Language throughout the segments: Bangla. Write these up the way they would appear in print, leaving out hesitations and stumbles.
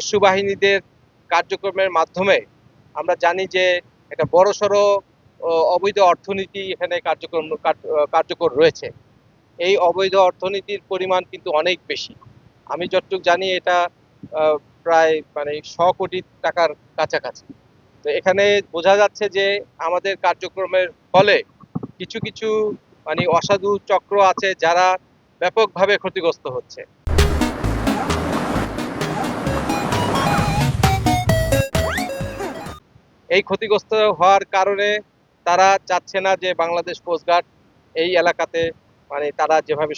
দস্যু বাহিনীদের কার্যক্রমের মাধ্যমে আমরা জানি যে একটা বড়সড় অবৈধ অর্থনীতি এখানে কার্যকর রয়েছে। এই অবৈধ অর্থনীতির পরিমাণ কিন্তু অনেক বেশি। আমি যতটুকু জানি এটা প্রায় মানে ১০০ কোটি টাকার কাছাকাছি। তো এখানে বোঝা যাচ্ছে যে আমাদের কার্যক্রমের ফলে কিছু কিছু মানে অসাধু চক্র আছে যারা ব্যাপকভাবে ক্ষতিগ্রস্ত হচ্ছে। এই ক্ষতিগ্রস্ত হওয়ার কারণে তারা চাচ্ছে না যে বাংলাদেশ কোস্টগার্ড এই এলাকাতে মানে তারা যেভাবে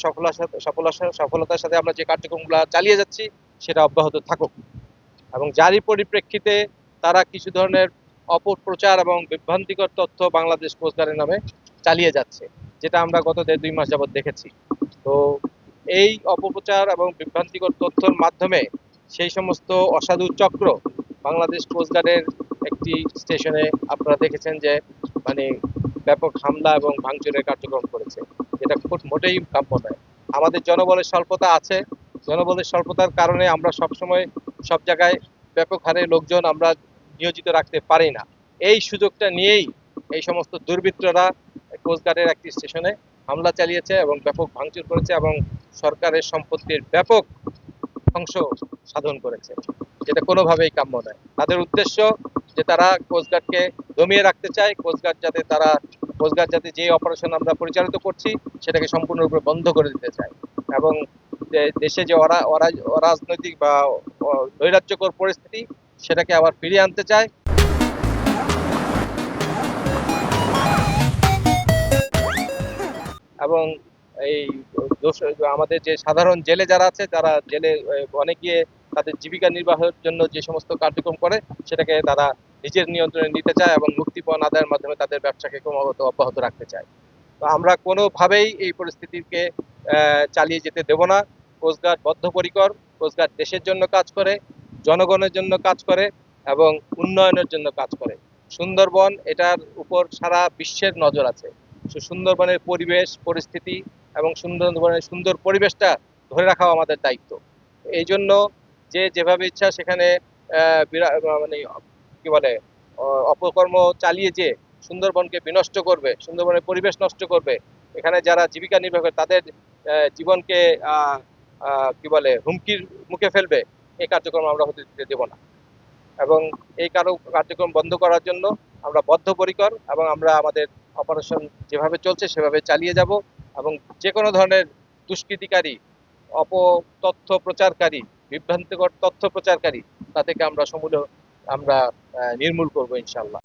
সফলতার সাথে আমরা যে কার্যক্রমগুলো চালিয়ে যাচ্ছি সেটা অব্যাহত থাকুক, এবং যারই পরিপ্রেক্ষিতে তারা কিছু ধরনের অপপ্রচার এবং বিভ্রান্তিকর তথ্য বাংলাদেশ কোস্টগার্ডের নামে চালিয়ে যাচ্ছে, যেটা আমরা গত ১.৫-২ মাস যাবৎ দেখেছি। তো এই অপপ্রচার এবং বিভ্রান্তিকর তথ্যের মাধ্যমে সেই সমস্ত অসাধু চক্র বাংলাদেশ কোস্টগার্ডের একটি স্টেশনে আপনারা দেখেছেন যে মানে ব্যাপক হামলা এবং ভাঙচুরের কার্যক্রম করেছে, যেটা মোটেই কাম্য নয়। আমাদের জনবলের স্বল্পতা আছে, জনবলের স্বল্পতার কারণে আমরা সবসময় সব জায়গায় ব্যাপক হারে লোকজন আমরা নিয়োজিত রাখতে পারি না। এই সুযোগটা নিয়েই এই সমস্ত দুর্বৃত্তরা কোস্টগার্ডের একটি স্টেশনে হামলা চালিয়েছে এবং ব্যাপক ভাঙচুর করেছে এবং সরকারের সম্পত্তির ব্যাপক ধ্বংস সাধন করেছে, যেটা কোনোভাবেই কাম্য নয়। তাদের উদ্দেশ্য যে তারা কোস্টগার্ডকে দমিয়ে রাখতে চায়, কোস্টগার্ড যাতে যে অপারেশন আমরা পরিচালিত করছি সেটাকে সম্পূর্ণরূপে বন্ধ করে দিতে চায়, এবং দেশে যে অরাজনৈতিক বা নৈরাজ্যকর পরিস্থিতি সেটাকে আবার ফিরিয়ে আনতে চায়। এবং এই আমাদের যে সাধারণ জেলে যারা আছে তারা জেলে অনেক গিয়ে তাদের জীবিকা নির্বাহের জন্য যে সমস্ত কার্যক্রম করে সেটাকে তারা নিজের নিয়ন্ত্রণে নিতে চায় এবং মুক্তিপণ আদায়ের মাধ্যমে তাদের ব্যবসাকে ক্রমাগত অব্যাহত রাখতে চায়। তো আমরা কোনোভাবেই এই পরিস্থিতিকে চালিয়ে যেতে দেব না। কোস্টগার্ড বদ্ধপরিকর, কোস্টগার্ড দেশের জন্য কাজ করে, জনগণের জন্য কাজ করে এবং উন্নয়নের জন্য কাজ করে। সুন্দরবন এটার উপর সারা বিশ্বের নজর আছে। সুন্দরবনের পরিবেশ পরিস্থিতি এবং সুন্দরবনের সুন্দর পরিবেশটা ধরে রাখাও আমাদের দায়িত্ব। এই জন্য যে যেভাবে ইচ্ছা সেখানে মানে কি বলে অপকর্ম চালিয়ে যে সুন্দরবনকে বিনষ্ট করবে, সুন্দরবনের পরিবেশ নষ্ট করবে, এখানে যারা জীবিকা নির্বাহ করে তাদের জীবনকে কি বলে হুমকির মুখে ফেলবে, এই কার্যক্রম আমরা হতে দিতে দেব না। এবং এই কার্যক্রম বন্ধ করার জন্য আমরা বদ্ধপরিকর এবং আমরা আমাদের অপারেশন যেভাবে চলছে সেভাবে চালিয়ে যাব, এবং যে কোনো ধরনের দুষ্কৃতিকারী, অপতথ্য প্রচারকারী, বিভ্রান্তিকর তথ্য প্রচারকারী তাদেরকে আমরা সমূলে আমরা নির্মূল করব ইনশাআল্লাহ।